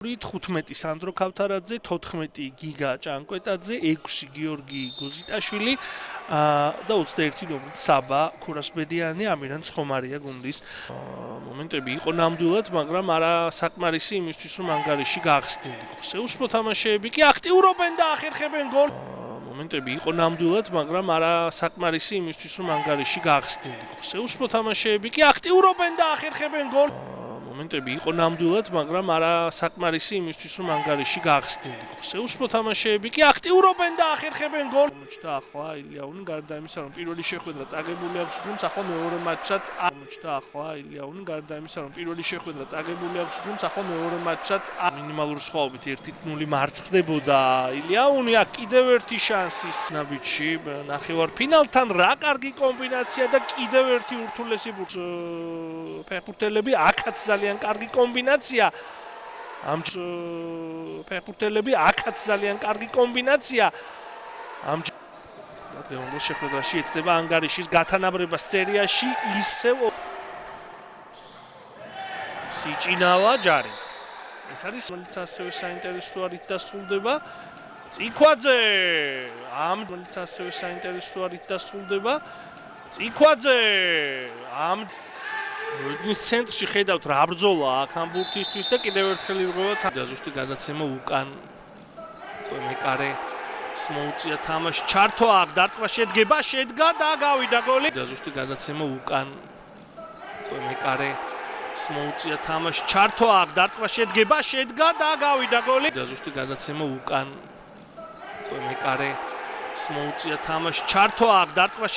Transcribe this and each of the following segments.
15 სანდრო ქავთარაძე, 14 გიგა ჭანკვეტაძე, 6 გიორგი გუზიტაშვილი და 21 ნომრით საბა ქურასბედიანი, ამირან ცხომარია გუნდის. მომენტები იყო ნამდვილად, მაგრამ არა საკმარისი იმისთვის, რომ ანგარიში გახსნილიყო. სეუს მოთამაშეები კი აქტიურობენ და ახერხებენ გოლს. მომენტები იყო ნამდვილად, მაგრამ არა საკმარისი იმისთვის, რომ ანგარიში გახსნილიყო. სეუს მოთამაშეები კი აქტიურობენ და ახერხებენ გოლს. მომენტები იყო ნამდვილად, მაგრამ არა საკმარისი იმისთვის, რომ ანგარიში გახსნილიყო. სეუს მოთამაშეები კი აქტიურობენ და ახერხებენ გოლს. მოჩნდა ახლა ილიაუნი, გარდა იმისა, რომ პირველი შეხვედრა წაგებული აქვს გუნდს, ახლა მეორე მატჩსაც მოჩნდა ახლა ილიაუნი, გარდა იმისა, რომ პირველი შეხვედრა წაგებული აქვს გუნდს, ახლა მეორე მატჩსაც მინიმალური სხვაობით 1-0 მარცხდებოდა ილიაუნი. აქ კიდევ ერთი შანსი ნაბიჯში ნახევარფინალთან, რა კარგი კომბინაცია და კიდევ ერთი ურთულესი ფეხბურთელები, აქაც ძალიან კარგი კომბინაცია. ამ ფეხბურთელები, აქაც ძალიან კარგი კომბინაცია. ამ დღევანდელ შეხვედრაში ეცდება ანგარიშის გათანაბრება სერიაში, ისევ სიჭინავა ჯარი. ეს არის რომელიც ასევე საინტერესო არით დასრულდება. ციქვაძე ამ რომელიც ასევე საინტერესო არით დასრულდება. ციქვაძე ამ ცენტრში ხედავთ რა ბრძოლა აქ ჰამბურგისთვის და კიდევ ერთხელ იღება და ზუსტი გადაცემა უკან მეკარე მოუწია თამაში ჩართვა აქ დარტყმა შედგა და გავიდა გოლი და ზუსტი გადაცემა უკან მეკარე მოუწია თამაში ჩართვა აქ დარტყმა შედგა და გავიდა გოლი და ზუსტი გადაცემა უკან მეკარე მოუწია თამაში ჩართვა აქ დარტყმა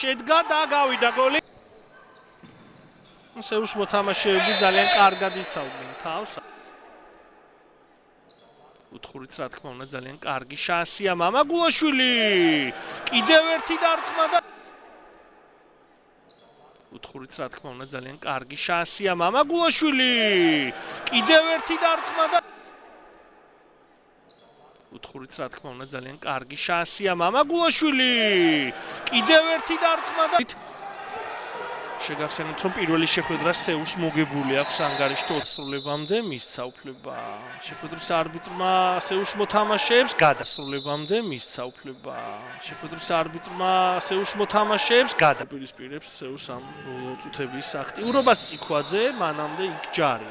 შედგა და გავიდა გოლი. სეუს მოთამაშეები ძალიან კარგად იცავდნენ თავს. უთხურიც რა თქმა უნდა ძალიან კარგი შანსია მამაგულაშვილი. კიდევ ერთი დარტყმა და უთხურიც რა თქმა უნდა ძალიან კარგი შანსია მამაგულაშვილი. კიდევ ერთი დარტყმა და უთხურიც რა თქმა უნდა ძალიან კარგი შანსია მამაგულაშვილი. კიდევ ერთი დარტყმა და შეგახსენებთ, რომ პირველი შეხვედრა სეუს მოგებული აქვს ანგარიშში დასრულებამდე მისცა უფლება შეხვედრის არბიტრმა სეუს მოთამაშეებს გადასრულებამდე მისცა უფლება შეხვედრის არბიტრმა სეუს მოთამაშეებს გადაპირისპირებს სეუს ამ ბოლო წუთების აქტიურობას. ციქვაძე მანამდე იქ ჯარი.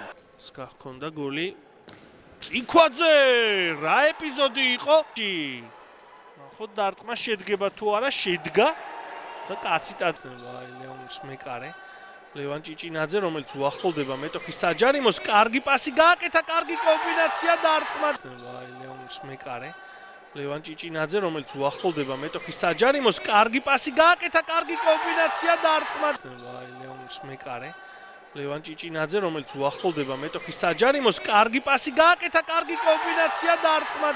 გახონდა გოლი. ციქვაძე რა ეპიზოდი იყო? ხო დარტყმა შედგება თუ არა, შედგა. და კაცი ტაცნება ილიაუნის მეკარე ლევან ჭიჭინაძე, რომელიც უახლოვდება მეტოქის საჯარიმოს, კარგი პასი გააკეთა, კარგი კომბინაცია დარტყმა ილიაუნის მეკარე ლევან ჭიჭინაძე, რომელიც უახლოვდება მეტოქის საჯარიმოს, კარგი პასი გააკეთა, კარგი კომბინაცია დარტყმა ილიაუნის მეკარე ლევან ჭიჭინაძე, რომელიც უახლოვდება მეტოქის საჯარიმოს, კარგი პასი გააკეთა, კარგი კომბინაცია დარტყმა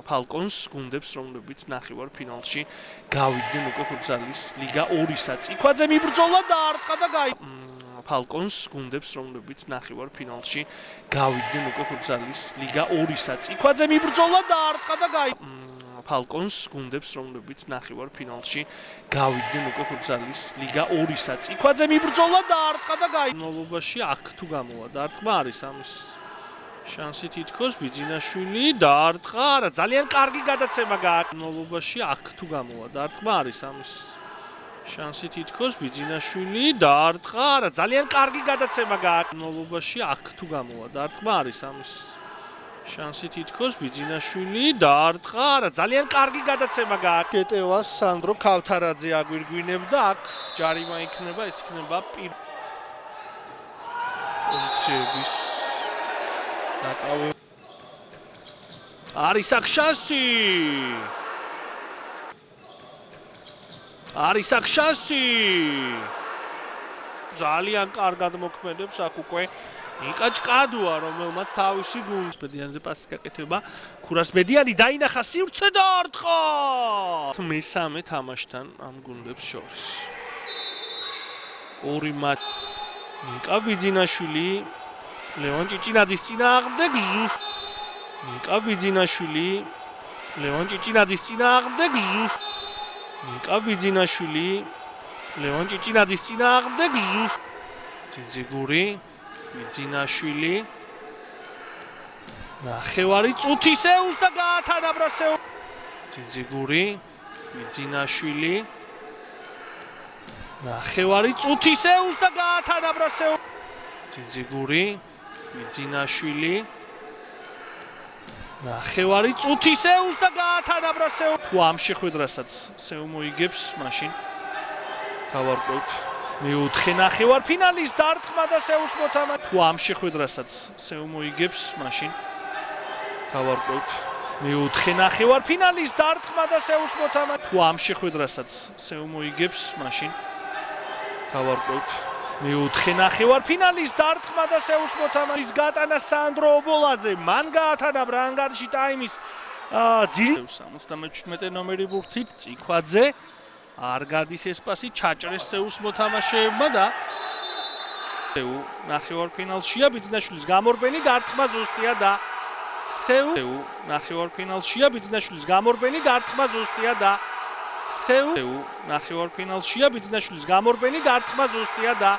ფალკონს გუნდებს, რომლებიც ნახევარფინალში გავიდნენ უკვე ფუტზალის ლიგა 2-ისა. ციქვაძე მიბრძოლა და არტყა და ფალკონს გუნდებს, რომლებიც ნახევარფინალში გავიდნენ უკვე ფუტზალის ლიგა 2-ისა. ციქვაძე მიბრძოლა და არტყა და ფალკონს გუნდებს, რომლებიც ნახევარფინალში გავიდნენ უკვე ფუტზალის ლიგა 2-ისა. ციქვაძე მიბრძოლა და არტყა და ნოლობაში აქ თუ გამოვა დარტყმა არის ამის შანსი თითქოს ბიძინაშვილი დაარტყა, არა ძალიან კარგი გადაცემა გააკეთა. ნოლობაში აქ თუ გამოვა დარტყმა არის ამის შანსი თითქოს ბიძინაშვილი დაარტყა, არა ძალიან კარგი გადაცემა გააკეთა. ნოლობაში აქ თუ გამოვა დარტყმა არის ამის შანსი თითქოს ბიძინაშვილი დაარტყა, არა ძალიან კარგი გადაცემა გააკეთა. გეტევას სანდრო ქავთარაძე აგვირგვინებდა, აქ ჯარიმა იქნება, ეს იქნება პოზიციების არის აქ შანსი. არის აქ შანსი. ძალიან კარგად მოქმედებს აქ უკვე ნიკა ჭკადუა, რომელმაც თავისი გუნდის ბედიანზე პასი გაკეთება. ქურასბედიანი დაინახა სივრცე და არტყა. მესამე თამაშთან ამ გუნდებს შორის. ორი მატჩი ნიკა ბიძინაშვილი ლევან ჭიჭინაძის წინააღმდეგ ზუსტ ნიკა ბიძინაშვილი ლევან ჭიჭინაძის წინააღმდეგ ზუსტ ნიკა ბიძინაშვილი ლევან ჭიჭინაძის წინააღმდეგ ზუსტ ძიძიგური ბიძინაშვილი ნახევარი წუთი სეულს და გაათანაბრა სეულ. ძიძიგური, იძინაშვილი. ნახევარი წუთი სეულს და გაათანაბრა სეულ. ძიძიგური, იძინაშვილი. ნახევარი წუთი სეულს და გაათანაბრა სეულ. თუ ამ შეხვედრასაც სეულ მოიგებს, მაშინ გავარკვევთ მეოთხე ნახევარფინალის დარტყმა და სეულს მოთამაშე. თუ ამ შეხვედრასაც სეულ მოიგებს, მაშინ გავარკვევთ მეოთხე ნახევარფინალის დარტყმა და სეულს მოთამაშე. თუ ამ შეხვედრასაც სეულ მოიგებს, მაშინ გავარკვევთ მეოთხე ნახევარფინალის დარტყმა და სეულს მოთამაშის გატანა სანდრო ობოლაძე. მან გაათანაბრა ანგარიში ტაიმის ძირითადი 77 ნომერი ბურთით წიქვაძე. არ გადის ეს პასი, ჩაჭრეს სეულს მოთამაშეებმა და სეულ ნახევარფინალშია. ბიძინაშვილის გამორბენი დარტყმა ზუსტია და სეულ ნახევარფინალშია. ბიძინაშვილის გამორბენი დარტყმა ზუსტია და სეულ ნახევარფინალშია. ბიძინაშვილის გამორბენი დარტყმა ზუსტია და